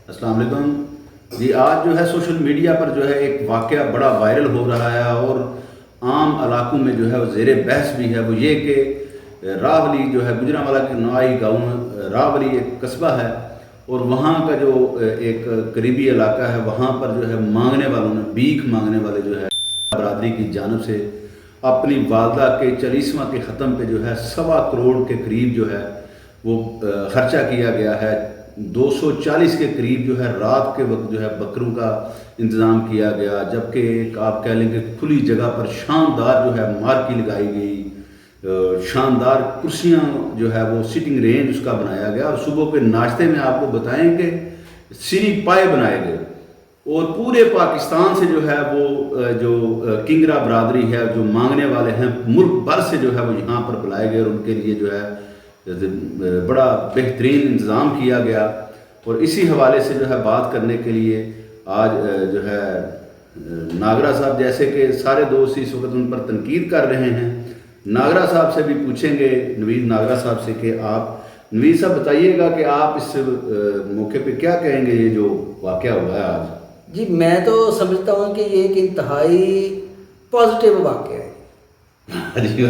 السلام علیکم جی۔ آج جو ہے سوشل میڈیا پر جو ہے ایک واقعہ بڑا وائرل ہو رہا ہے اور عام علاقوں میں جو ہے وہ زیر بحث بھی ہے۔ وہ یہ کہ راولی جو ہے گجرانوالہ کے نوائی گاؤں راولی ایک قصبہ ہے اور وہاں کا جو ایک قریبی علاقہ ہے وہاں پر جو ہے مانگنے والوں نے بھیک مانگنے والے جو ہے برادری کی جانب سے اپنی والدہ کے 40واں کے ختم پہ جو ہے 1.25 کروڑ کے قریب جو ہے وہ خرچہ کیا گیا ہے۔ 240 کے قریب جو ہے رات کے وقت جو ہے بکروں کا انتظام کیا گیا، جبکہ ایک آپ کہہ لیں کہ کھلی جگہ پر شاندار جو ہے مارکی لگائی گئی، شاندار کرسیاں جو ہے وہ سٹنگ رینج اس کا بنایا گیا، اور صبح کے ناشتے میں آپ کو بتائیں کہ سری پائے بنائے گئے، اور پورے پاکستان سے جو ہے وہ جو کنگرا برادری ہے جو مانگنے والے ہیں ملک بھر سے جو ہے وہ یہاں پر بلائے گئے اور ان کے لیے جو ہے بڑا بہترین انتظام کیا گیا۔ اور اسی حوالے سے جو ہے بات کرنے کے لیے آج جو ہے ناگرا صاحب، جیسے کہ سارے دوست اس وقت ان پر تنقید کر رہے ہیں، ناگرا صاحب سے بھی پوچھیں گے، نوید ناگرا صاحب سے، کہ آپ نوید صاحب بتائیے گا کہ آپ اس موقع پہ کیا کہیں گے یہ جو واقعہ ہوا ہے آج؟ جی میں تو سمجھتا ہوں کہ یہ ایک انتہائی پازیٹیو واقعہ ہے۔ جی جی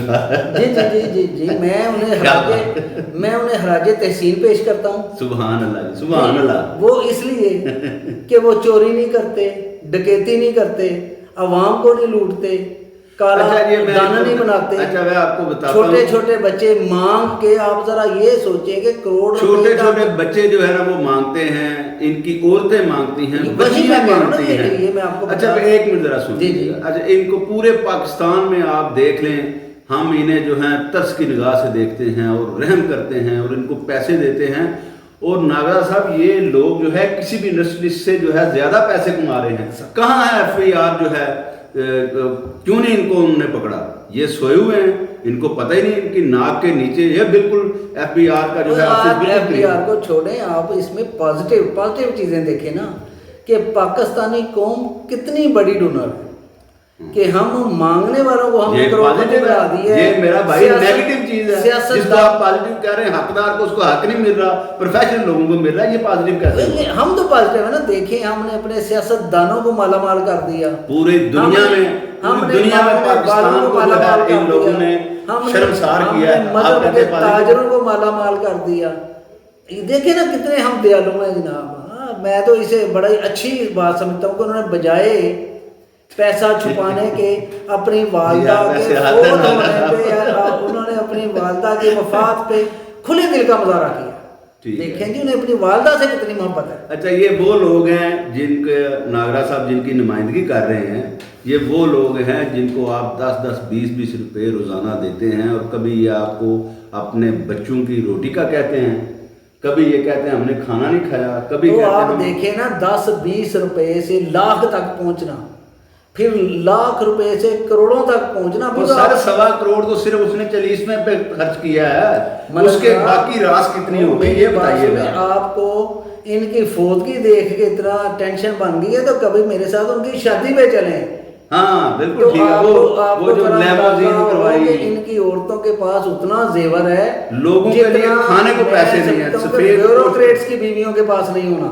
جی جی جی میں انہیں خراج تحسین پیش کرتا ہوں۔ سبحان اللہ جی، سبحان اللہ۔ وہ اس لیے کہ وہ چوری نہیں کرتے، ڈکیتی نہیں کرتے، عوام کو نہیں لوٹتے، کالا دانہ نہیں بناتے۔ میں آپ کو بتاتا ہوں، چھوٹے چھوٹے بچے مانگ کے، آپ ذرا یہ سوچیں کہ کروڑ چھوٹے چھوٹے بچے جو ہے نا وہ مانگتے ہیں، ان کی عورتیں مانگتی ہیں، بچیاں مانگتی ہیں۔ اچھا ایک منٹ ذرا سنیے، اچھا ان کو پورے پاکستان میں آپ دیکھ لیں، ہم انہیں جو ہیں ترس کی نگاہ سے دیکھتے ہیں اور رحم کرتے ہیں اور ان کو پیسے دیتے ہیں، اور ناگرا صاحب یہ لوگ جو ہے کسی بھی نسل سے جو ہے زیادہ پیسے کما رہے ہیں۔ کہاں ہے FIR جو ہے، کیوں نہیں ان کو انہوں نے پکڑا؟ یہ سوئے ہوئے ہیں، ان کو پتہ ہی نہیں، ان کی ناک کے نیچے یہ بالکل FIR کا جو ہے FIR کو چھوڑیں، آپ اس میں پازیٹیو چیزیں دیکھیں نا، کہ پاکستانی قوم کتنی بڑی ڈونر ہے کہ ہم مانگنے والوں کو ہم پازیٹیو بنا دیا ہے۔ یہ میرا بھائی نیگیٹو چیز ہے، جس کو آپ پازیٹیو کہہ رہے ہیں، حقدار کو اس کو حق نہیں مل رہا، پروفیشنل لوگوں کو مل رہا ہے، یہ پازیٹیو کہتے ہیں۔ ہم تو پازیٹیو ہے نا، دیکھیں ہم نے اپنے سیاست دانوں کو مالا مال کر دیا، پوری دنیا میں پاکستان کو جو ہے ان لوگوں نے شرمسار کیا ہے، مذہب کے تاجروں کو مالا مال کر دیا۔ دیکھیں نا کتنے ہم دیالو ہیں جناب۔ میں تو اسے بڑا ہی اچھی بات سمجھتا ہوں کہ انہوں نے بجائے پیسہ چھپانے کے اپنی والدہ کے فوت ہونے پہ، انہوں نے اپنی والدہ کے وفات پہ کھلے دل کا مظاہرہ کیا۔ دیکھیں جی انہیں اپنی والدہ سے کتنی محبت ہے۔ اچھا یہ وہ لوگ ہیں جن کے ناگرا صاحب جن کی نمائندگی کر رہے ہیں، یہ وہ لوگ ہیں جن کو آپ 10-10 20-20 روپے روزانہ دیتے ہیں، اور کبھی یہ آپ کو اپنے بچوں کی روٹی کا کہتے ہیں، کبھی یہ کہتے ہیں ہم نے کھانا نہیں کھایا، کبھی تو آپ دیکھیں نا 10-20 روپے سے لاکھ تک پہنچنا، پھر لاکھ روپے سے کروڑوں تک پہنچنا، وہ 1.25 کروڑ تو صرف اس نے 40 پہ خرچ کیا ہے، اس کے باقی راس کتنی ہو گئی یہ بتائیے گا۔ آپ کو ان کی فوتگی دیکھ کے اتنا ٹینشن بن گئی ہے تو کبھی میرے ساتھ ان کی شادی پہ چلیں۔ ہاں بالکل ٹھیک ہے، وہ جو لیموزین کروائی، ان کی عورتوں کے پاس اتنا زیور ہے، لوگوں کے لیے کھانے کو پیسے نہیں ہیں، بیوروکریٹس کی بیویوں کے پاس نہیں ہونا۔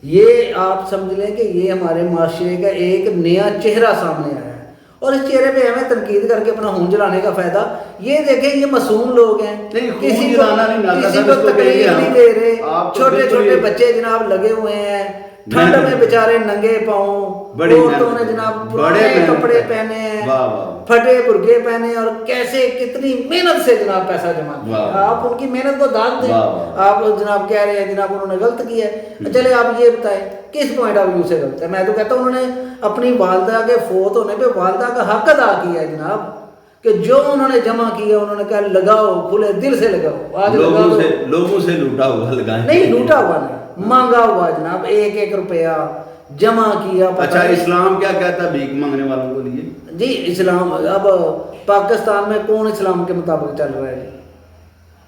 یہ آپ سمجھ لیں کہ یہ ہمارے معاشرے کا ایک نیا چہرہ سامنے آیا ہے، اور اس چہرے پہ ہمیں تنقید کر کے اپنا ہون جلانے کا فائدہ۔ یہ دیکھیں یہ معصوم لوگ ہیں، کسی کو تکلیف نہیں دے رہے، چھوٹے چھوٹے بچے جناب لگے ہوئے ہیں ٹھنڈ میں بیچارے ننگے پاؤں، عورتوں نے جناب بڑے کپڑے پہنے ہیں، پھٹے برقعے پہنے، اور کیسے کتنی محنت سے جناب پیسہ جمع کیا۔ آپ ان کی محنت کو داد دیں، آپ جناب کہہ رہے ہیں جناب انہوں نے غلط کیا ہے۔ چلے آپ یہ بتائیں کس پوائنٹ آف ویو سے غلط ہے؟ میں تو کہتا ہوں انہوں نے اپنی والدہ کے فوت ہونے پہ والدہ کا حق ادا کیا ہے جناب، کہ جو انہوں نے جمع کیا انہوں نے کہا لگاؤ، کھلے دل سے لگاؤ۔ آج لوگوں سے لوٹا ہوا لگائیں، نہیں لوٹا ہوا نہیں، مانگا ہوا جناب، 1-1 روپیہ جمع کیا۔ اچھا اسلام کیا کہتا ہے بھیک مانگنے والوں کے لیے؟ جی اسلام اب پاکستان میں کون اسلام کے مطابق چل رہا ہے؟